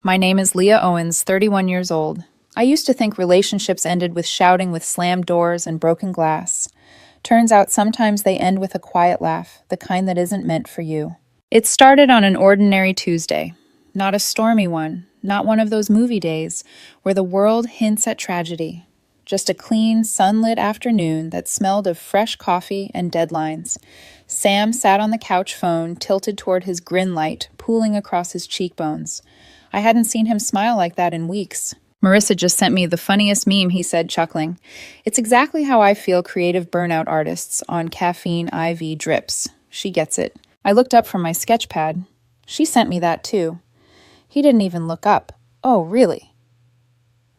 My name is Leah Owens, 31 years old. I used to think relationships ended with shouting with slammed doors and broken glass. Turns out sometimes they end with a quiet laugh, the kind that isn't meant for you. It started on an ordinary Tuesday. Not a stormy one, not one of those movie days where the world hints at tragedy. Just a clean, sunlit afternoon that smelled of fresh coffee and deadlines. Sam sat on the couch phone, tilted toward his grin light, pooling across his cheekbones. I hadn't seen him smile like that in weeks. Marissa just sent me the funniest meme, he said, chuckling. It's exactly how I feel creative burnout artists on caffeine IV drips. She gets it. I looked up from my sketch pad. She sent me that too. He didn't even look up. Oh, really?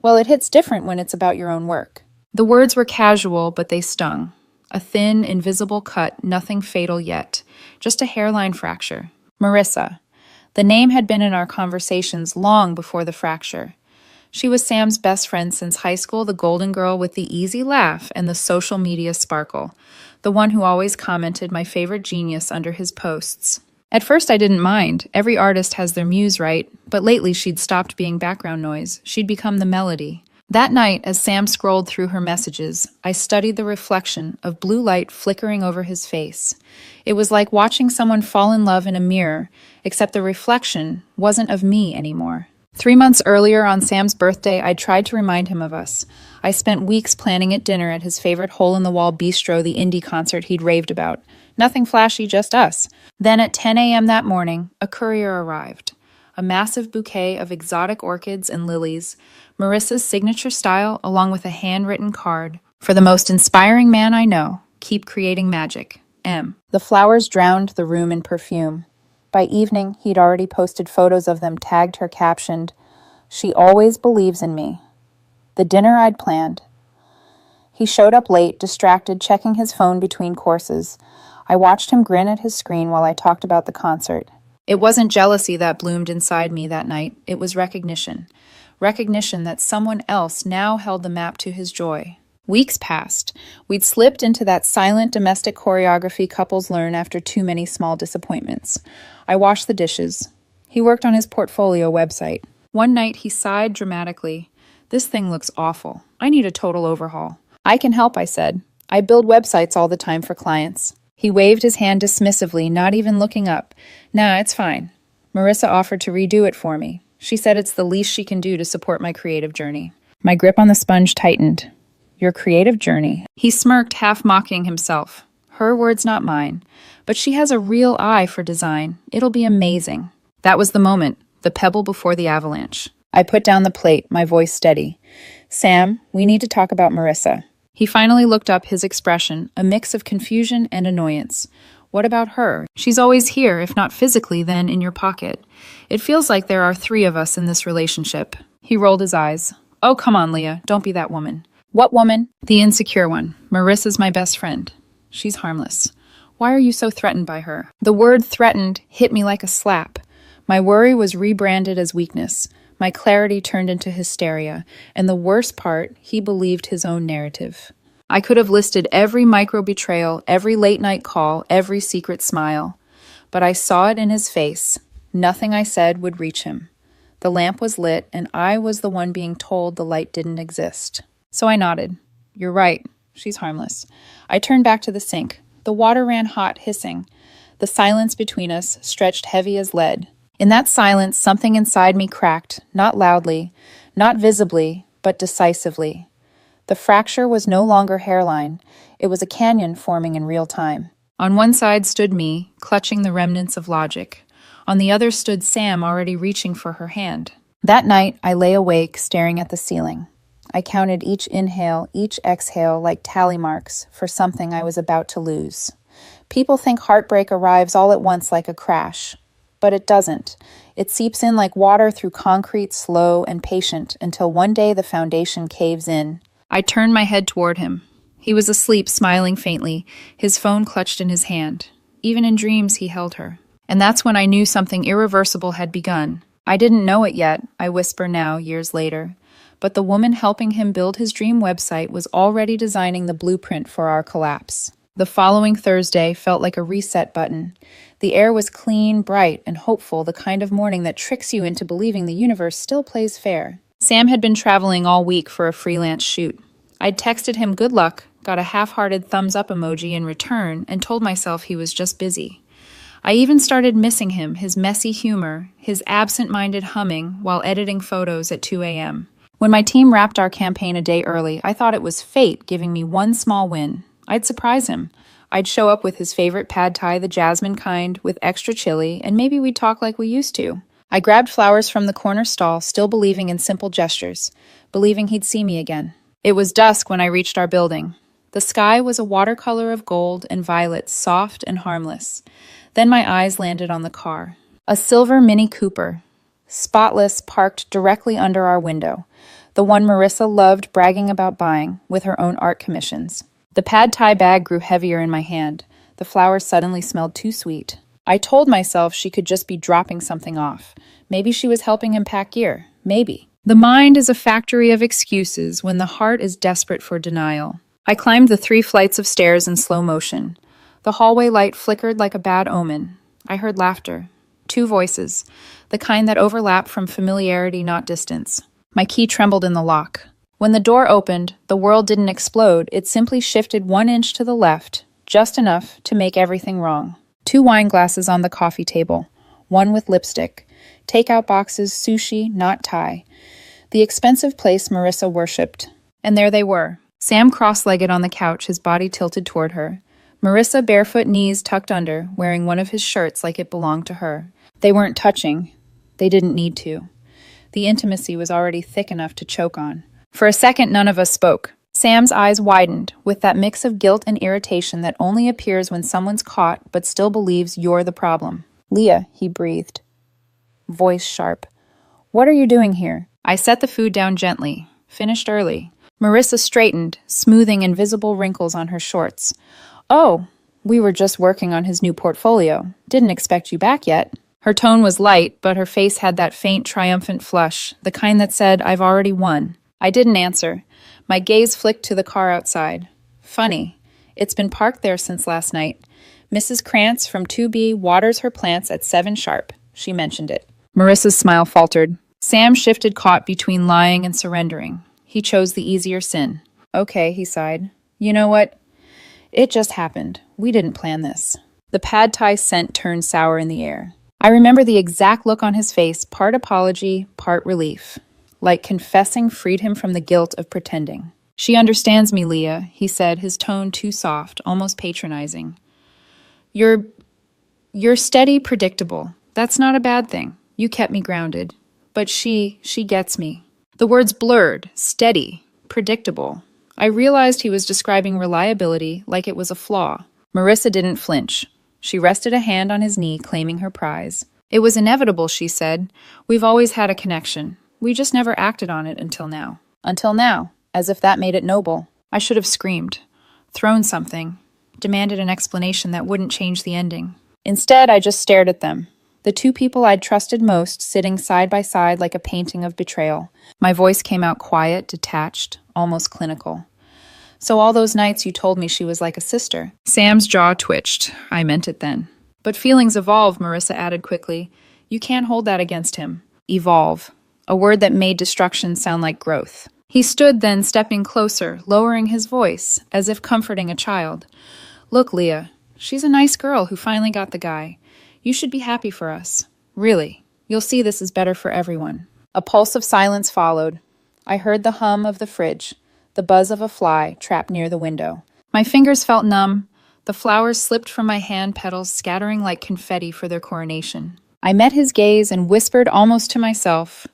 Well, it hits different when it's about your own work. The words were casual, but they stung. A thin, invisible cut, nothing fatal yet. Just a hairline fracture. Marissa. The name had been in our conversations long before the fracture. She was Sam's best friend since high school, the golden girl with the easy laugh and the social media sparkle, the one who always commented my favorite genius under his posts. At first I didn't mind. Every artist has their muse, right? But lately she'd stopped being background noise. She'd become the melody. That night, as Sam scrolled through her messages, I studied the reflection of blue light flickering over his face. It was like watching someone fall in love in a mirror, except the reflection wasn't of me anymore. 3 months earlier, on Sam's birthday, I tried to remind him of us. I spent weeks planning at dinner at his favorite hole-in-the-wall bistro, the indie concert he'd raved about. Nothing flashy, just us. Then at 10 a.m. that morning, a courier arrived. A massive bouquet of exotic orchids and lilies, Marissa's signature style, along with a handwritten card. For the most inspiring man I know, keep creating magic. M. The flowers drowned the room in perfume. By evening, he'd already posted photos of them, tagged her, captioned, "She always believes in me." The dinner I'd planned. He showed up late, distracted, checking his phone between courses. I watched him grin at his screen while I talked about the concert. It wasn't jealousy that bloomed inside me that night. It was recognition. Recognition that someone else now held the map to his joy. Weeks passed. We'd slipped into that silent domestic choreography couples learn after too many small disappointments. I washed the dishes. He worked on his portfolio website. One night he sighed dramatically. "This thing looks awful. I need a total overhaul." "I can help," I said. "I build websites all the time for clients." He waved his hand dismissively, not even looking up. "Nah, it's fine." Marissa offered to redo it for me. She said it's the least she can do to support my creative journey. My grip on the sponge tightened. "Your creative journey?" He smirked, half mocking himself. Her words, not mine. But she has a real eye for design. It'll be amazing. That was the moment, the pebble before the avalanche. I put down the plate, my voice steady. "Sam, we need to talk about Marissa." He finally looked up, his expression, a mix of confusion and annoyance. "What about her? She's always here, if not physically, then in your pocket. It feels like there are 3 of us in this relationship." He rolled his eyes. "Oh, come on, Leah. Don't be that woman." "What woman?" "The insecure one. Marissa's my best friend. She's harmless. Why are you so threatened by her?" The word threatened hit me like a slap. My worry was rebranded as weakness. My clarity turned into hysteria. And the worst part, he believed his own narrative. I could have listed every micro-betrayal, every late-night call, every secret smile. But I saw it in his face. Nothing I said would reach him. The lamp was lit, and I was the one being told the light didn't exist. So I nodded. "You're right. She's harmless." I turned back to the sink. The water ran hot, hissing. The silence between us stretched heavy as lead. In that silence, something inside me cracked, not loudly, not visibly, but decisively. The fracture was no longer hairline. It was a canyon forming in real time. On one side stood me, clutching the remnants of logic. On the other stood Sam, already reaching for her hand. That night, I lay awake, staring at the ceiling. I counted each inhale, each exhale like tally marks for something I was about to lose. People think heartbreak arrives all at once like a crash. But it doesn't. It seeps in like water through concrete, slow and patient, until one day the foundation caves in. I turned my head toward him. He was asleep, smiling faintly, his phone clutched in his hand. Even in dreams, he held her. And that's when I knew something irreversible had begun. I didn't know it yet, I whisper now, years later. But the woman helping him build his dream website was already designing the blueprint for our collapse. The following Thursday felt like a reset button. The air was clean, bright, and hopeful, the kind of morning that tricks you into believing the universe still plays fair. Sam had been traveling all week for a freelance shoot. I'd texted him good luck, got a half-hearted thumbs-up emoji in return, and told myself he was just busy. I even started missing him, his messy humor, his absent-minded humming while editing photos at 2 a.m. When my team wrapped our campaign a day early, I thought it was fate giving me one small win. I'd surprise him. I'd show up with his favorite pad thai, the jasmine kind, with extra chili, and maybe we'd talk like we used to. I grabbed flowers from the corner stall, still believing in simple gestures, believing he'd see me again. It was dusk when I reached our building. The sky was a watercolor of gold and violets, soft and harmless. Then my eyes landed on the car. A silver Mini Cooper, spotless, parked directly under our window. The one Marissa loved bragging about buying, with her own art commissions. The pad thai bag grew heavier in my hand. The flowers suddenly smelled too sweet. I told myself she could just be dropping something off. Maybe she was helping him pack gear. Maybe. The mind is a factory of excuses when the heart is desperate for denial. I climbed the 3 flights of stairs in slow motion. The hallway light flickered like a bad omen. I heard laughter. 2 voices, the kind that overlap from familiarity, not distance. My key trembled in the lock. When the door opened, the world didn't explode. It simply shifted 1 inch to the left, just enough to make everything wrong. 2 wine glasses on the coffee table, 1 with lipstick. Takeout boxes, sushi, not Thai. The expensive place Marissa worshipped. And there they were. Sam cross-legged on the couch, his body tilted toward her. Marissa, barefoot, knees tucked under, wearing one of his shirts like it belonged to her. They weren't touching. They didn't need to. The intimacy was already thick enough to choke on. For a second, none of us spoke. Sam's eyes widened, with that mix of guilt and irritation that only appears when someone's caught but still believes you're the problem. "Leah," he breathed. Voice sharp. "What are you doing here?" I set the food down gently. Finished early. Marissa straightened, smoothing invisible wrinkles on her shorts. "Oh, we were just working on his new portfolio. Didn't expect you back yet." Her tone was light, but her face had that faint, triumphant flush, the kind that said, "I've already won." I didn't answer. My gaze flicked to the car outside. Funny. It's been parked there since last night. Mrs. Krantz from 2B waters her plants at 7 sharp. She mentioned it. Marissa's smile faltered. Sam shifted, caught between lying and surrendering. He chose the easier sin. "Okay," he sighed. "You know what? It just happened. We didn't plan this." The pad thai scent turned sour in the air. I remember the exact look on his face, part apology, part relief. Like confessing freed him from the guilt of pretending. "She understands me, Leah," he said, his tone too soft, almost patronizing. You're steady, predictable. That's not a bad thing. You kept me grounded. But she gets me." The words blurred, steady, predictable. I realized he was describing reliability like it was a flaw. Marissa didn't flinch. She rested a hand on his knee, claiming her prize. "It was inevitable," she said. "We've always had a connection. We just never acted on it until now." Until now, as if that made it noble. I should have screamed, thrown something, demanded an explanation that wouldn't change the ending. Instead, I just stared at them. The 2 people I'd trusted most, sitting side by side like a painting of betrayal. My voice came out quiet, detached, almost clinical. "So all those nights you told me she was like a sister." Sam's jaw twitched. I meant it then. "But feelings evolve," Marissa added quickly. "You can't hold that against him." Evolve. A word that made destruction sound like growth. He stood then, stepping closer, lowering his voice, as if comforting a child. "Look, Leah, she's a nice girl who finally got the guy. You should be happy for us. Really. You'll see this is better for everyone." A pulse of silence followed. I heard the hum of the fridge, the buzz of a fly trapped near the window. My fingers felt numb. The flowers slipped from my hand petals, scattering like confetti for their coronation. I met his gaze and whispered almost to myself,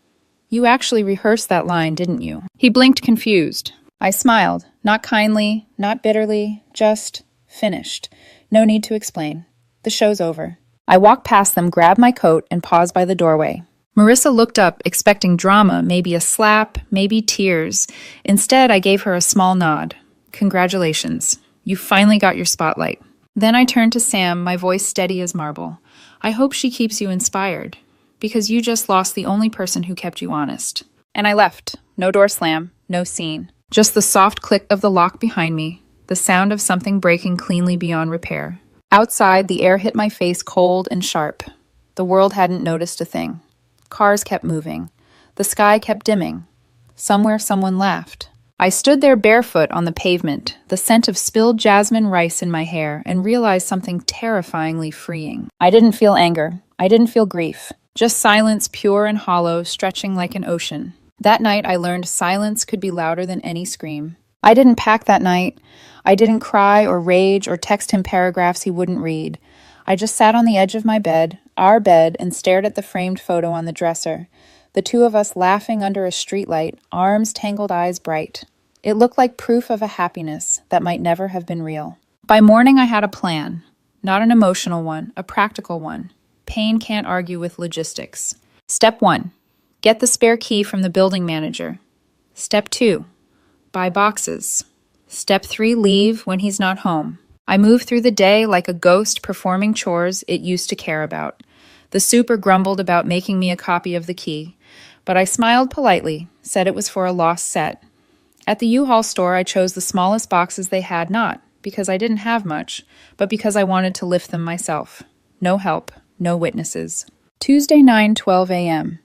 "You actually rehearsed that line, didn't you?" He blinked, confused. I smiled, not kindly, not bitterly, just finished. No need to explain. The show's over. I walked past them, grabbed my coat, and paused by the doorway. Marissa looked up, expecting drama, maybe a slap, maybe tears. Instead, I gave her a small nod. "Congratulations. You finally got your spotlight." Then I turned to Sam, my voice steady as marble. "I hope she keeps you inspired, because you just lost the only person who kept you honest." And I left. No door slam, no scene. Just the soft click of the lock behind me. the sound of something breaking cleanly beyond repair. Outside, the air hit my face cold and sharp. The world hadn't noticed a thing. Cars kept moving. The sky kept dimming. Somewhere someone laughed. I stood there barefoot on the pavement, the scent of spilled jasmine rice in my hair, and realized something terrifyingly freeing. I didn't feel anger. I didn't feel grief. Just silence, pure and hollow, stretching like an ocean. That night, I learned silence could be louder than any scream. I didn't pack that night. I didn't cry or rage or text him paragraphs he wouldn't read. I just sat on the edge of my bed, our bed, and stared at the framed photo on the dresser. The two of us laughing under a streetlight, arms tangled, eyes bright. It looked like proof of a happiness that might never have been real. By morning, I had a plan. Not an emotional one, a practical one. Pain can't argue with logistics. Step 1. Get the spare key from the building manager. Step 2. Buy boxes. Step 3. Leave when he's not home. I moved through the day like a ghost performing chores it used to care about. The super grumbled about making me a copy of the key, but I smiled politely, said it was for a lost set. At the U-Haul store, I chose the smallest boxes they had, not because I didn't have much, but because I wanted to lift them myself. No help, no witnesses. Tuesday, 9:12 a.m.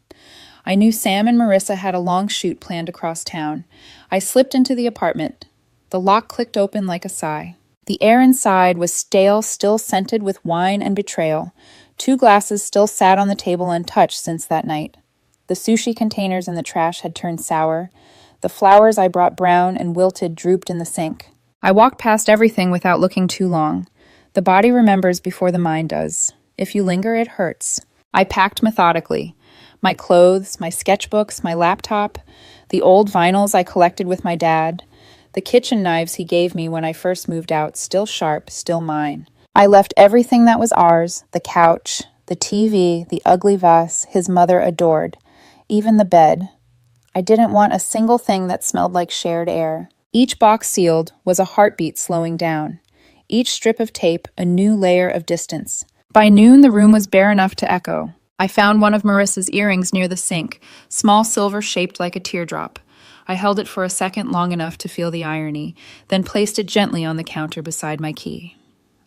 I knew Sam and Marissa had a long shoot planned across town. I slipped into the apartment. The lock clicked open like a sigh. The air inside was stale, still scented with wine and betrayal. 2 glasses still sat on the table untouched since that night. The sushi containers in the trash had turned sour. The flowers I brought brown and wilted drooped in the sink. I walked past everything without looking too long. The body remembers before the mind does. If you linger, it hurts. I packed methodically. My clothes, my sketchbooks, my laptop, the old vinyls I collected with my dad, the kitchen knives he gave me when I first moved out, still sharp, still mine. I left everything that was ours, the couch, the TV, the ugly vase his mother adored, even the bed. I didn't want a single thing that smelled like shared air. Each box sealed was a heartbeat slowing down. Each strip of tape a new layer of distance. By noon, the room was bare enough to echo. I found one of Marissa's earrings near the sink, small silver shaped like a teardrop. I held it for a second long enough to feel the irony, then placed it gently on the counter beside my key.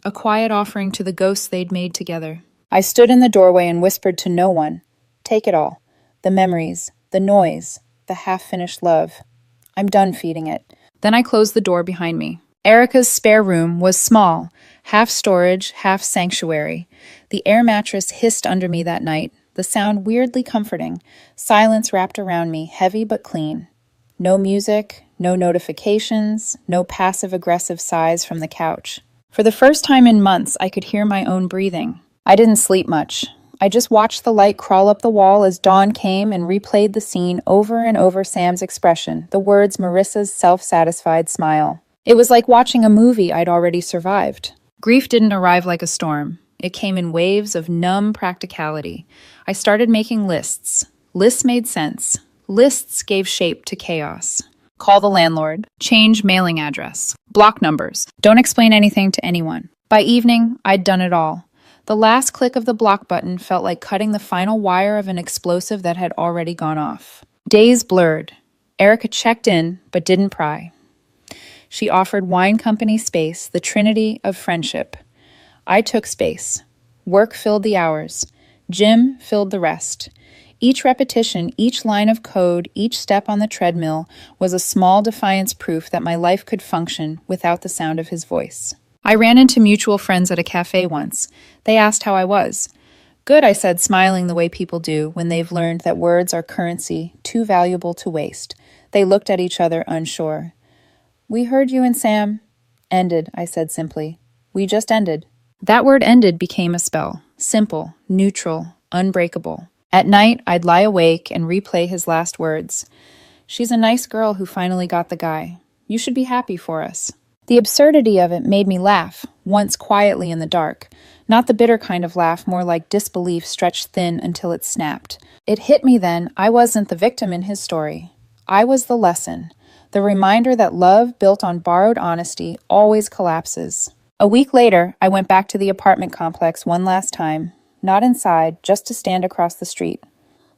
A quiet offering to the ghosts they'd made together. I stood in the doorway and whispered to no one. Take it all. The memories, the noise, the half-finished love. I'm done feeding it. Then I closed the door behind me. Erica's spare room was small, half storage, half sanctuary. The air mattress hissed under me that night, the sound weirdly comforting. Silence wrapped around me, heavy but clean. No music, no notifications, no passive-aggressive sighs from the couch. For the first time in months, I could hear my own breathing. I didn't sleep much. I just watched the light crawl up the wall as dawn came and replayed the scene over and over. Sam's expression, the words, Marissa's self-satisfied smile. It was like watching a movie I'd already survived. Grief didn't arrive like a storm. It came in waves of numb practicality. I started making lists. Lists made sense. Lists gave shape to chaos. Call the landlord. Change mailing address. Block numbers. Don't explain anything to anyone. By evening, I'd done it all. The last click of the block button felt like cutting the final wire of an explosive that had already gone off. Days blurred. Erica checked in, but didn't pry. She offered wine company space, the trinity of friendship. I took space. Work filled the hours. Gym filled the rest. Each repetition, each line of code, each step on the treadmill was a small defiance proof that my life could function without the sound of his voice. I ran into mutual friends at a cafe once. They asked how I was. Good, I said, smiling the way people do when they've learned that words are currency too valuable to waste. They looked at each other, unsure. We heard you and Sam. Ended, I said simply. We just ended. That word ended became a spell. Simple, neutral, unbreakable. At night, I'd lie awake and replay his last words. She's a nice girl who finally got the guy. You should be happy for us. The absurdity of it made me laugh, once quietly in the dark. Not the bitter kind of laugh, more like disbelief stretched thin until it snapped. It hit me then, I wasn't the victim in his story. I was the lesson. The reminder that love built on borrowed honesty always collapses. A week later, I went back to the apartment complex one last time. Not inside, just to stand across the street.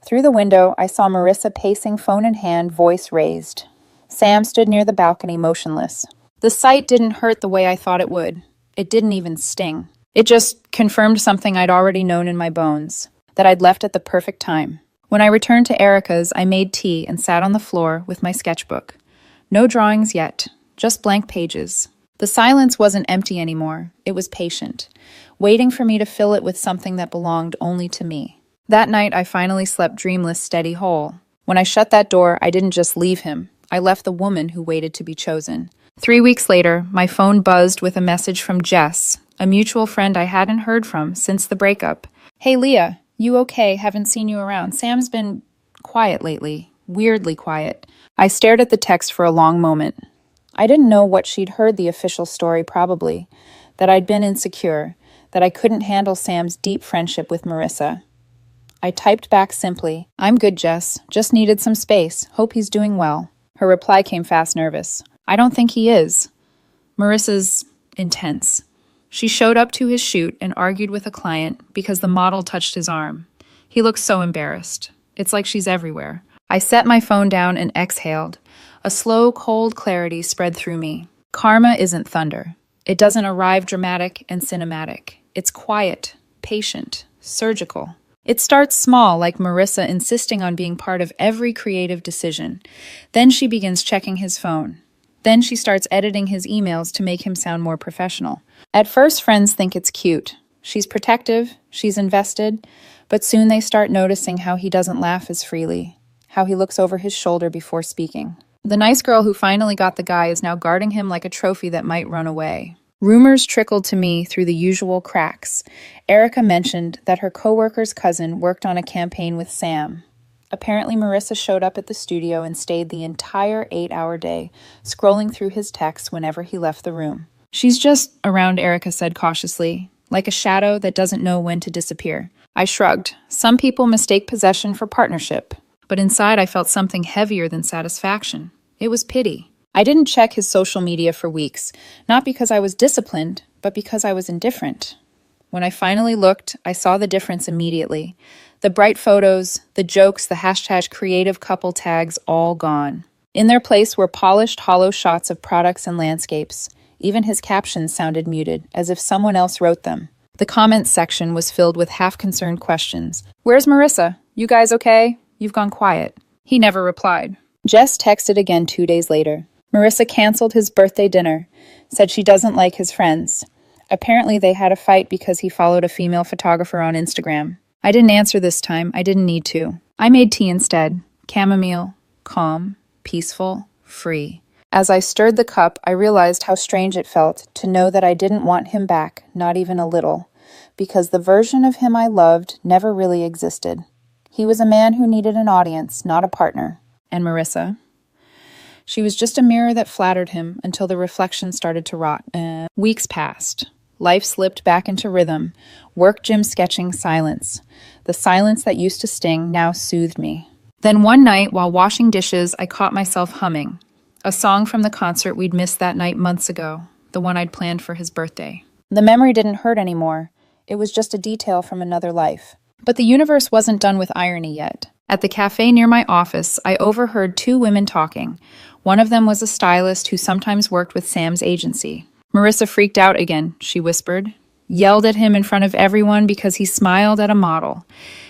Through the window, I saw Marissa pacing, phone in hand, voice raised. Sam stood near the balcony, motionless. The sight didn't hurt the way I thought it would. It didn't even sting. It just confirmed something I'd already known in my bones, that I'd left at the perfect time. When I returned to Erica's, I made tea and sat on the floor with my sketchbook. No drawings yet, just blank pages. The silence wasn't empty anymore. It was patient, waiting for me to fill it with something that belonged only to me. That night, I finally slept dreamless, steady whole. When I shut that door, I didn't just leave him. I left the woman who waited to be chosen. 3 weeks later, my phone buzzed with a message from Jess, a mutual friend I hadn't heard from since the breakup. "Hey, Leah, you okay? Haven't seen you around. Sam's been quiet lately, weirdly quiet." I stared at the text for a long moment. I didn't know what she'd heard the official story, probably. That I'd been insecure, that I couldn't handle Sam's deep friendship with Marissa. I typed back simply, "I'm good, Jess. Just needed some space. Hope he's doing well." Her reply came fast, nervous. "I don't think he is." Marissa's intense. She showed up to his shoot and argued with a client because the model touched his arm. He looked so embarrassed. It's like she's everywhere. I set my phone down and exhaled. A slow, cold clarity spread through me. Karma isn't thunder. It doesn't arrive dramatic and cinematic. It's quiet, patient, surgical. It starts small, like Marissa insisting on being part of every creative decision. Then she begins checking his phone. Then she starts editing his emails to make him sound more professional. At first, friends think it's cute. She's protective, she's invested, but soon they start noticing how he doesn't laugh as freely, how he looks over his shoulder before speaking. The nice girl who finally got the guy is now guarding him like a trophy that might run away. Rumors trickled to me through the usual cracks. Erica mentioned that her coworker's cousin worked on a campaign with Sam. Apparently, Marissa showed up at the studio and stayed the entire 8-hour day, scrolling through his texts whenever he left the room. "She's just around," Erica said cautiously, "like a shadow that doesn't know when to disappear." I shrugged. Some people mistake possession for partnership, but inside I felt something heavier than satisfaction. It was pity. I didn't check his social media for weeks, not because I was disciplined, but because I was indifferent. When I finally looked, I saw the difference immediately. The bright photos, the jokes, the hashtag creative couple tags, all gone. In their place were polished, hollow shots of products and landscapes. Even his captions sounded muted, as if someone else wrote them. The comments section was filled with half-concerned questions. "Where's Marissa? You guys okay? You've gone quiet." He never replied. Jess texted again 2 days later. Marissa canceled his birthday dinner, said she doesn't like his friends. Apparently they had a fight because he followed a female photographer on Instagram. I didn't answer this time. I didn't need to. I made tea instead. Chamomile. Calm. Peaceful. Free. As I stirred the cup, I realized how strange it felt to know that I didn't want him back, not even a little, because the version of him I loved never really existed. He was a man who needed an audience, not a partner. And Marissa? She was just a mirror that flattered him until the reflection started to rot. Weeks passed. Life slipped back into rhythm. Work, gym, sketching, silence. The silence that used to sting now soothed me. Then one night, while washing dishes, I caught myself humming. A song from the concert we'd missed that night months ago, the one I'd planned for his birthday. The memory didn't hurt anymore. It was just a detail from another life. But the universe wasn't done with irony yet. At the cafe near my office, I overheard 2 women talking. One of them was a stylist who sometimes worked with Sam's agency. Marissa freaked out again, she whispered. Yelled at him in front of everyone because he smiled at a model.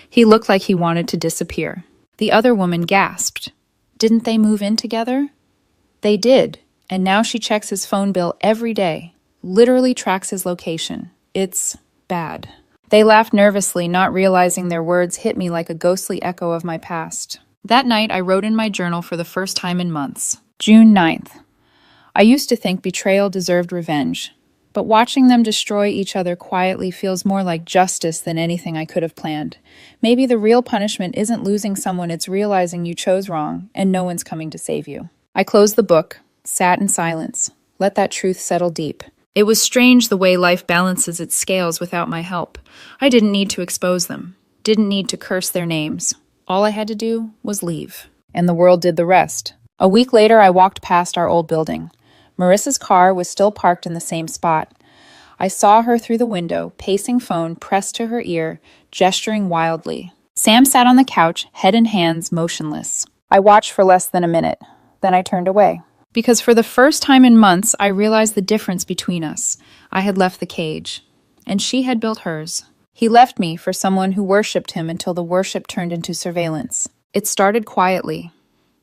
He looked like he wanted to disappear. The other woman gasped. Didn't they move in together? They did, and now she checks his phone bill every day, literally tracks his location. It's bad. They laughed nervously, not realizing their words hit me like a ghostly echo of my past. That night, I wrote in my journal for the first time in months. June 9th. I used to think betrayal deserved revenge, but watching them destroy each other quietly feels more like justice than anything I could have planned. Maybe the real punishment isn't losing someone, it's realizing you chose wrong, and no one's coming to save you. I closed the book, sat in silence, let that truth settle deep. It was strange the way life balances its scales without my help. I didn't need to expose them, didn't need to curse their names. All I had to do was leave, and the world did the rest. A week later, I walked past our old building. Marissa's car was still parked in the same spot. I saw her through the window, pacing phone pressed to her ear, gesturing wildly. Sam sat on the couch, head in hands, motionless. I watched for less than a minute. Then I turned away. because for the first time in months, I realized the difference between us. I had left the cage, and she had built hers. He left me for someone who worshipped him until the worship turned into surveillance. It started quietly.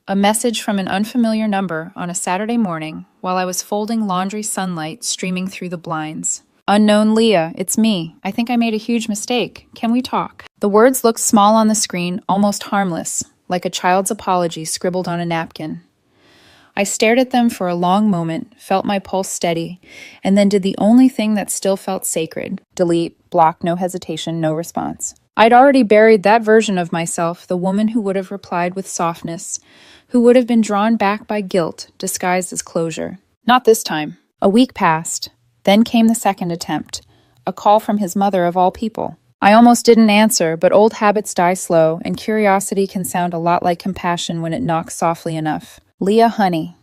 A message from an unfamiliar number on a Saturday morning while I was folding laundry, sunlight streaming through the blinds. Unknown Leah, it's me. I think I made a huge mistake. Can we talk? The words looked small on the screen, almost harmless, like a child's apology scribbled on a napkin. I stared at them for a long moment, felt my pulse steady, and then did the only thing that still felt sacred. Delete, block, no hesitation, no response. I'd already buried that version of myself, the woman who would have replied with softness, who would have been drawn back by guilt, disguised as closure. Not this time. A week passed. Then came the second attempt, a call from his mother of all people. I almost didn't answer, but old habits die slow, and curiosity can sound a lot like compassion when it knocks softly enough. Leah, honey.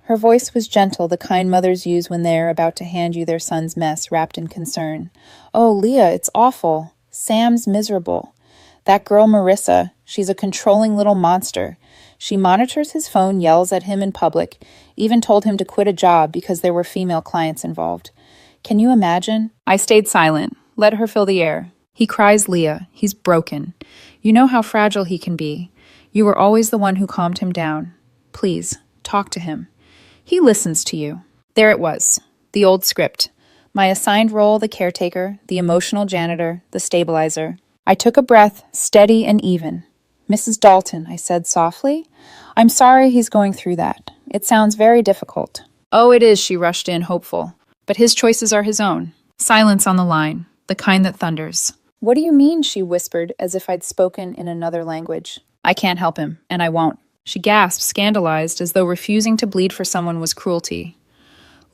Her voice was gentle, the kind mothers use when they're about to hand you their son's mess, wrapped in concern. Oh, Leah, it's awful. Sam's miserable. That girl Marissa, she's a controlling little monster. She monitors his phone, yells at him in public, even told him to quit a job because there were female clients involved. Can you imagine? I stayed silent. Let her fill the air. He cries, Leah. He's broken. You know how fragile he can be. You were always the one who calmed him down. Please, talk to him. He listens to you. There it was, the old script. My assigned role, the caretaker, the emotional janitor, the stabilizer. I took a breath, steady and even. Mrs. Dalton, I said softly, I'm sorry he's going through that. It sounds very difficult. Oh, it is, she rushed in, hopeful. But his choices are his own. Silence on the line, the kind that thunders. What do you mean, she whispered, as if I'd spoken in another language. I can't help him, and I won't. She gasped, scandalized, as though refusing to bleed for someone was cruelty.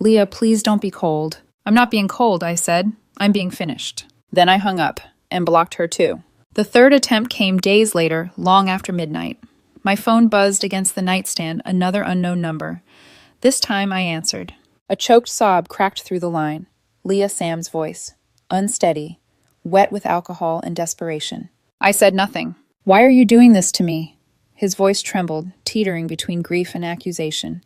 Leah, please don't be cold. I'm not being cold, I said. I'm being finished. Then I hung up, and blocked her too. The third attempt came days later, long after midnight. My phone buzzed against the nightstand, another unknown number. This time I answered. A choked sob cracked through the line. Leah Sam's voice. Unsteady, wet with alcohol and desperation. I said nothing. Why are you doing this to me? His voice trembled, teetering between grief and accusation.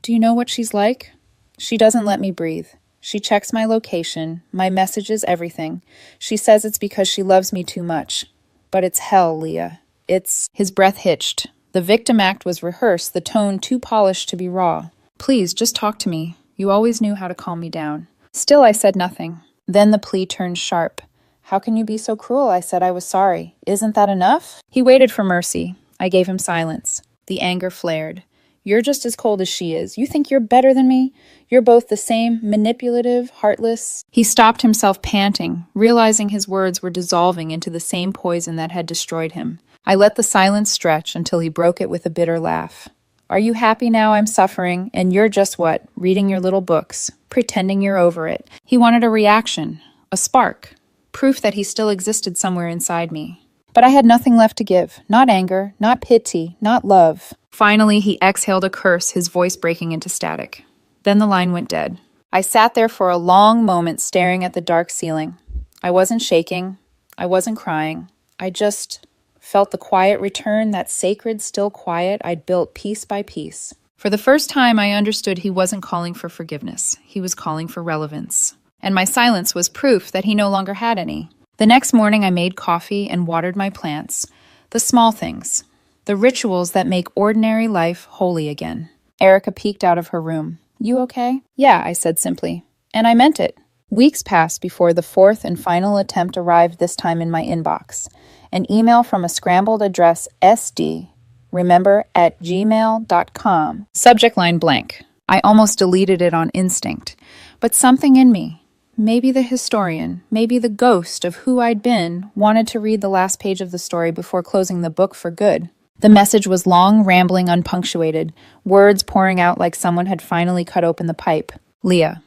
Do you know what she's like? She doesn't let me breathe. She checks my location, my messages, everything. She says it's because she loves me too much. But it's hell, Leah. It's... His breath hitched. The victim act was rehearsed, the tone too polished to be raw. Please, just talk to me. You always knew how to calm me down. Still, I said nothing. Then the plea turned sharp. How can you be so cruel? I said I was sorry. Isn't that enough? He waited for mercy. I gave him silence. The anger flared. You're just as cold as she is. You think you're better than me? You're both the same, manipulative, heartless. He stopped himself panting, realizing his words were dissolving into the same poison that had destroyed him. I let the silence stretch until he broke it with a bitter laugh. Are you happy now I'm suffering, and you're just what? Reading your little books, pretending you're over it. He wanted a reaction, a spark, proof that he still existed somewhere inside me. But I had nothing left to give. Not anger, not pity, not love. Finally, he exhaled a curse, his voice breaking into static. Then the line went dead. I sat there for a long moment staring at the dark ceiling. I wasn't shaking. I wasn't crying. I just felt the quiet return, that sacred, still quiet I'd built piece by piece. For the first time, I understood he wasn't calling for forgiveness. He was calling for relevance. And my silence was proof that he no longer had any. The next morning, I made coffee and watered my plants. The small things. The rituals that make ordinary life holy again. Erica peeked out of her room. You okay? Yeah, I said simply. And I meant it. Weeks passed before the fourth and final attempt arrived, this time in my inbox. An email from a scrambled address SD, remember, @gmail.com. Subject line blank. I almost deleted it on instinct. But something in me, maybe the historian, maybe the ghost of who I'd been, wanted to read the last page of the story before closing the book for good. The message was long, rambling, unpunctuated, words pouring out like someone had finally cut open the pipe. Leah.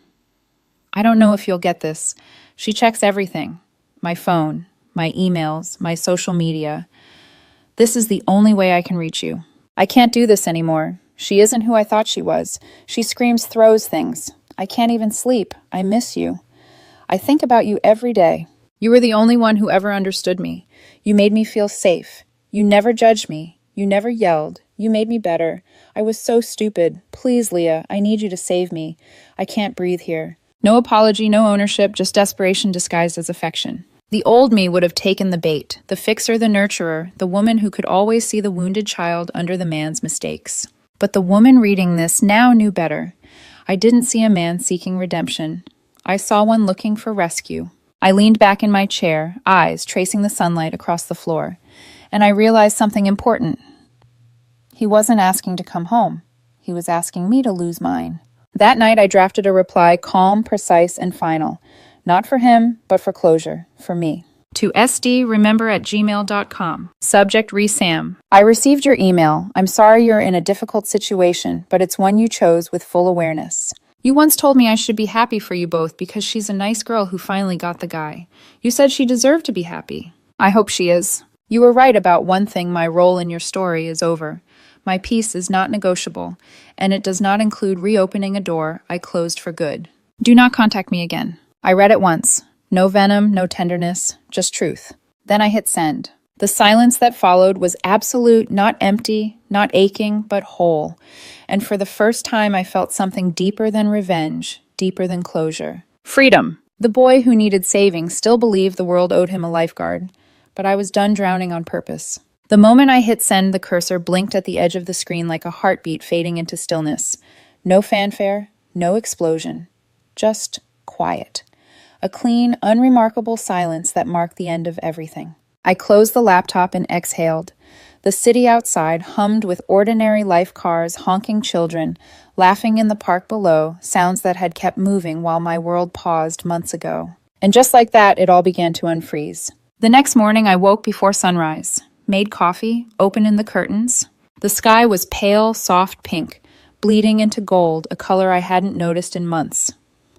I don't know if you'll get this. She checks everything. My phone, my emails, my social media. This is the only way I can reach you. I can't do this anymore. She isn't who I thought she was. She screams, throws things. I can't even sleep. I miss you. I think about you every day. You were the only one who ever understood me. You made me feel safe. You never judged me. You never yelled. You made me better. I was so stupid. Please, Leah, I need you to save me. I can't breathe here. No apology, no ownership, just desperation disguised as affection. The old me would have taken the bait, the fixer, the nurturer, the woman who could always see the wounded child under the man's mistakes. But the woman reading this now knew better. I didn't see a man seeking redemption. I saw one looking for rescue. I leaned back in my chair, eyes tracing the sunlight across the floor, and I realized something important. He wasn't asking to come home. He was asking me to lose mine. That night I drafted a reply calm, precise, and final. Not for him, but for closure. For me. To sdremember@gmail.com. Subject Re-Sam. I received your email. I'm sorry you're in a difficult situation, but it's one you chose with full awareness. You once told me I should be happy for you both because she's a nice girl who finally got the guy. You said she deserved to be happy. I hope she is. You were right about one thing. My role in your story is over. My peace is not negotiable, and it does not include reopening a door I closed for good. Do not contact me again. I read it once. No venom, no tenderness, just truth. Then I hit send. The silence that followed was absolute, not empty, not aching, but whole. And for the first time, I felt something deeper than revenge, deeper than closure. Freedom. The boy who needed saving still believed the world owed him a lifeguard, but I was done drowning on purpose. The moment I hit send, the cursor blinked at the edge of the screen like a heartbeat fading into stillness. No fanfare, no explosion, just quiet. A clean, unremarkable silence that marked the end of everything. I closed the laptop and exhaled. The city outside hummed with ordinary life cars, honking children, laughing in the park below, sounds that had kept moving while my world paused months ago. And just like that, it all began to unfreeze. The next morning, I woke before sunrise, made coffee, opened the curtains. The sky was pale, soft pink, bleeding into gold, a color I hadn't noticed in months.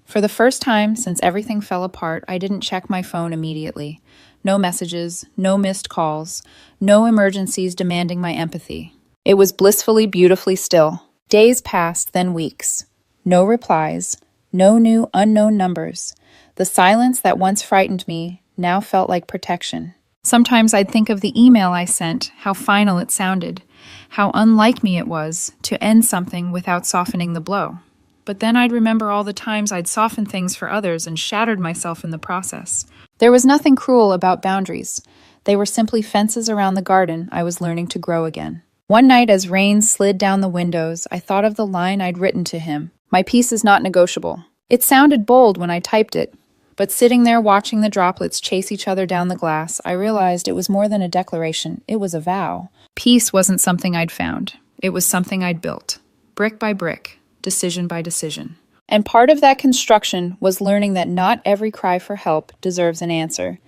For the first time since everything fell apart, I didn't check my phone immediately. No messages, no missed calls, no emergencies demanding my empathy. It was blissfully, beautifully still. Days passed, then weeks. No replies, no new unknown numbers. The silence that once frightened me now felt like protection. Sometimes I'd think of the email I sent, how final it sounded, how unlike me it was to end something without softening the blow. But then I'd remember all the times I'd softened things for others and shattered myself in the process. There was nothing cruel about boundaries. They were simply fences around the garden I was learning to grow again. One night as rain slid down the windows, I thought of the line I'd written to him. My peace is not negotiable. It sounded bold when I typed it, but sitting there watching the droplets chase each other down the glass, I realized it was more than a declaration. It was a vow. Peace wasn't something I'd found. It was something I'd built, brick by brick, decision by decision. And part of that construction was learning that not every cry for help deserves an answer,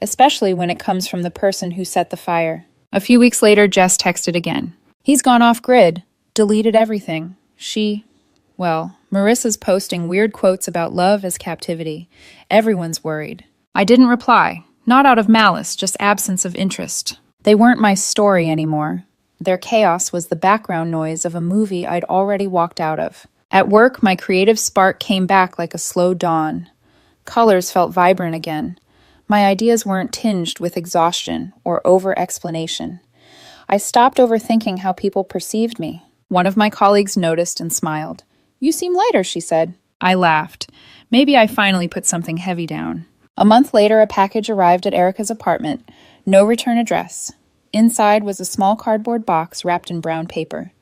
especially when it comes from the person who set the fire. A few weeks later, Jess texted again. He's gone off grid, deleted everything. Marissa's posting weird quotes about love as captivity. Everyone's worried. I didn't reply, not out of malice, just absence of interest. They weren't my story anymore. Their chaos was the background noise of a movie I'd already walked out of. At work, my creative spark came back like a slow dawn. Colors felt vibrant again. My ideas weren't tinged with exhaustion or over-explanation. I stopped overthinking how people perceived me. One of my colleagues noticed and smiled. "You seem lighter," she said. I laughed. Maybe I finally put something heavy down. A month later, a package arrived at Erica's apartment. No return address. Inside was a small cardboard box wrapped in brown paper.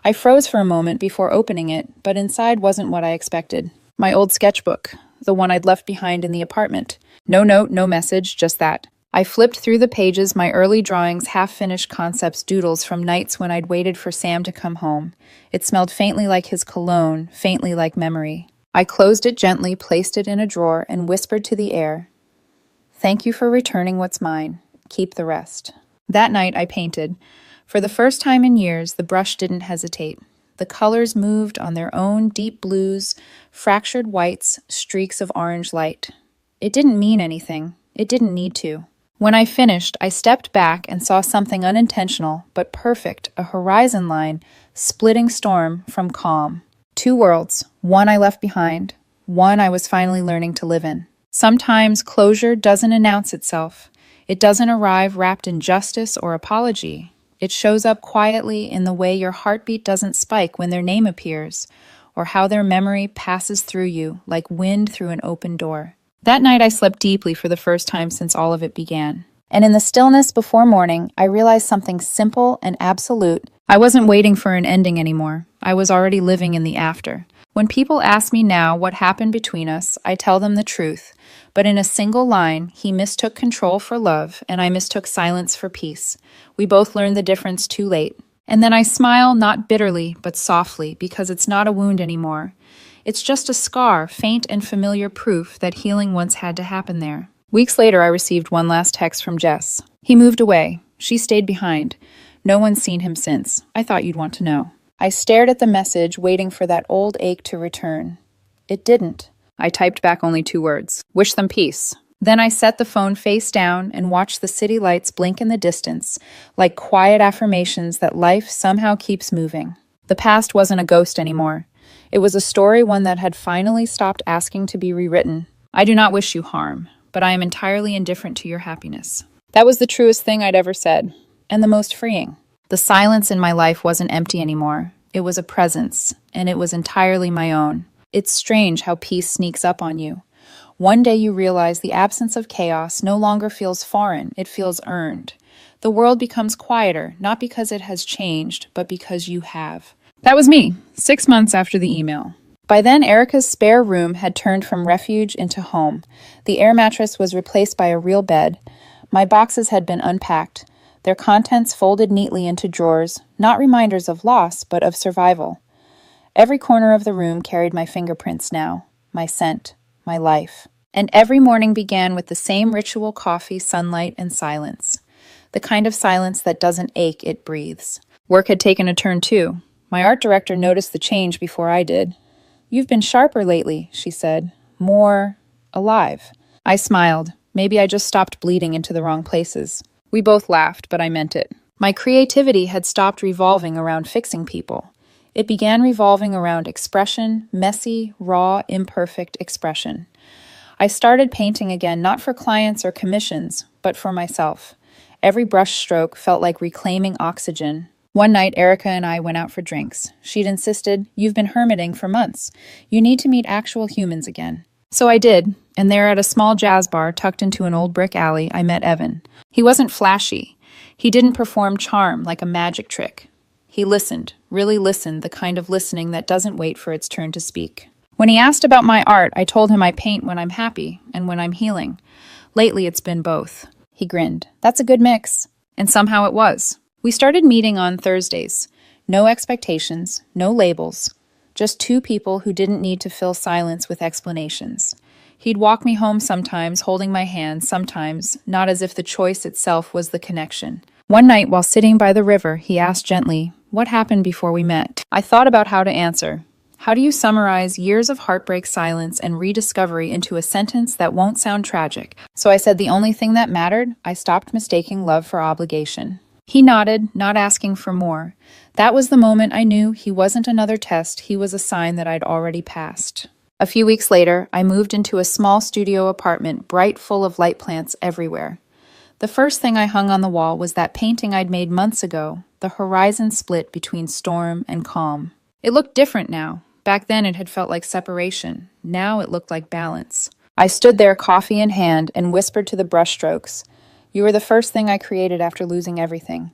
I froze for a moment before opening it, but inside wasn't what I expected. My old sketchbook, the one I'd left behind in the apartment. No note, no message, just that. I flipped through the pages, my early drawings, half-finished concepts, doodles from nights when I'd waited for Sam to come home. It smelled faintly like his cologne, faintly like memory. I closed it gently, placed it in a drawer, and whispered to the air, "Thank you for returning what's mine. Keep the rest." That night I painted. For the first time in years, the brush didn't hesitate. The colors moved on their own, deep blues, fractured whites, streaks of orange light. It didn't mean anything. It didn't need to. When I finished, I stepped back and saw something unintentional, but perfect, a horizon line, splitting storm from calm. Two worlds, one I left behind, one I was finally learning to live in. Sometimes closure doesn't announce itself. It doesn't arrive wrapped in justice or apology. It shows up quietly in the way your heartbeat doesn't spike when their name appears, or how their memory passes through you like wind through an open door. That night I slept deeply for the first time since all of it began. And in the stillness before morning, I realized something simple and absolute. I wasn't waiting for an ending anymore. I was already living in the after. When people ask me now what happened between us, I tell them the truth. But in a single line, he mistook control for love, and I mistook silence for peace. We both learned the difference too late. And then I smile, not bitterly, but softly, because it's not a wound anymore. It's just a scar, faint and familiar proof that healing once had to happen there. Weeks later, I received one last text from Jess. He moved away. She stayed behind. No one's seen him since. I thought you'd want to know. I stared at the message, waiting for that old ache to return. It didn't. I typed back only 2 words. Wish them peace. Then I set the phone face down and watched the city lights blink in the distance, like quiet affirmations that life somehow keeps moving. The past wasn't a ghost anymore. It was a story, one that had finally stopped asking to be rewritten. I do not wish you harm, but I am entirely indifferent to your happiness. That was the truest thing I'd ever said, and the most freeing. The silence in my life wasn't empty anymore. It was a presence, and it was entirely my own. It's strange how peace sneaks up on you. One day you realize the absence of chaos no longer feels foreign, it feels earned. The world becomes quieter, not because it has changed, but because you have. That was me, 6 months after the email. By then, Erica's spare room had turned from refuge into home. The air mattress was replaced by a real bed. My boxes had been unpacked, their contents folded neatly into drawers, not reminders of loss, but of survival. Every corner of the room carried my fingerprints now, my scent, my life. And every morning began with the same ritual: coffee, sunlight, and silence. The kind of silence that doesn't ache, it breathes. Work had taken a turn too. My art director noticed the change before I did. "You've been sharper lately," she said. "More alive." I smiled. Maybe I just stopped bleeding into the wrong places. We both laughed, but I meant it. My creativity had stopped revolving around fixing people. It began revolving around expression, messy, raw, imperfect expression. I started painting again, not for clients or commissions, but for myself. Every brush stroke felt like reclaiming oxygen. One night, Erica and I went out for drinks. She'd insisted, "You've been hermiting for months. You need to meet actual humans again." So I did, and there at a small jazz bar tucked into an old brick alley, I met Evan. He wasn't flashy. He didn't perform charm like a magic trick. He listened, really listened, the kind of listening that doesn't wait for its turn to speak. When he asked about my art, I told him I paint when I'm happy and when I'm healing. Lately, it's been both. He grinned. "That's a good mix." And somehow it was. We started meeting on Thursdays. No expectations, no labels. Just 2 people who didn't need to fill silence with explanations. He'd walk me home sometimes, holding my hand, sometimes, not as if the choice itself was the connection. One night, while sitting by the river, he asked gently, "What happened before we met?" I thought about how to answer. How do you summarize years of heartbreak, silence, and rediscovery into a sentence that won't sound tragic? So I said the only thing that mattered, I stopped mistaking love for obligation. He nodded, not asking for more. That was the moment I knew he wasn't another test, he was a sign that I'd already passed. A few weeks later, I moved into a small studio apartment, bright, full of light plants everywhere. The first thing I hung on the wall was that painting I'd made months ago, the horizon split between storm and calm. It looked different now. Back then it had felt like separation. Now it looked like balance. I stood there, coffee in hand, and whispered to the brushstrokes, "You were the first thing I created after losing everything.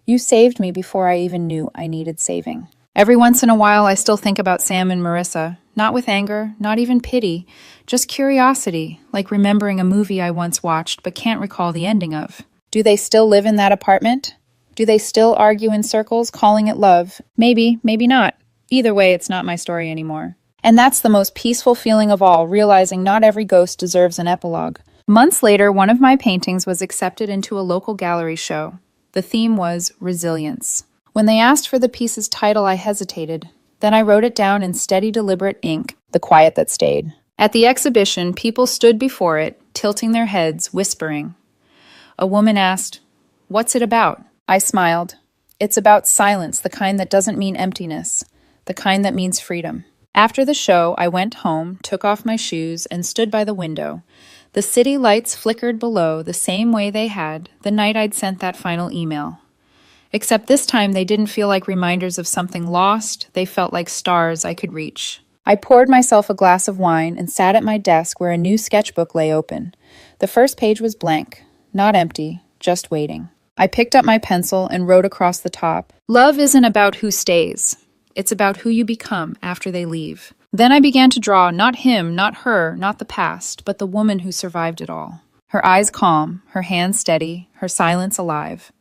You saved me before I even knew I needed saving." Every once in a while, I still think about Sam and Marissa, not with anger, not even pity, just curiosity, like remembering a movie I once watched but can't recall the ending of. Do they still live in that apartment? Do they still argue in circles, calling it love? Maybe, maybe not. Either way, it's not my story anymore. And that's the most peaceful feeling of all, realizing not every ghost deserves an epilogue. Months later, one of my paintings was accepted into a local gallery show. The theme was resilience. When they asked for the piece's title, I hesitated. Then I wrote it down in steady, deliberate ink, "The Quiet That Stayed." At the exhibition, people stood before it, tilting their heads, whispering. A woman asked, "What's it about?" I smiled. "It's about silence, the kind that doesn't mean emptiness, the kind that means freedom." After the show, I went home, took off my shoes, and stood by the window. The city lights flickered below the same way they had the night I'd sent that final email. Except this time they didn't feel like reminders of something lost, they felt like stars I could reach. I poured myself a glass of wine and sat at my desk where a new sketchbook lay open. The first page was blank, not empty, just waiting. I picked up my pencil and wrote across the top, "Love isn't about who stays. It's about who you become after they leave." Then I began to draw not him, not her, not the past, but the woman who survived it all. Her eyes calm, her hands steady, her silence alive.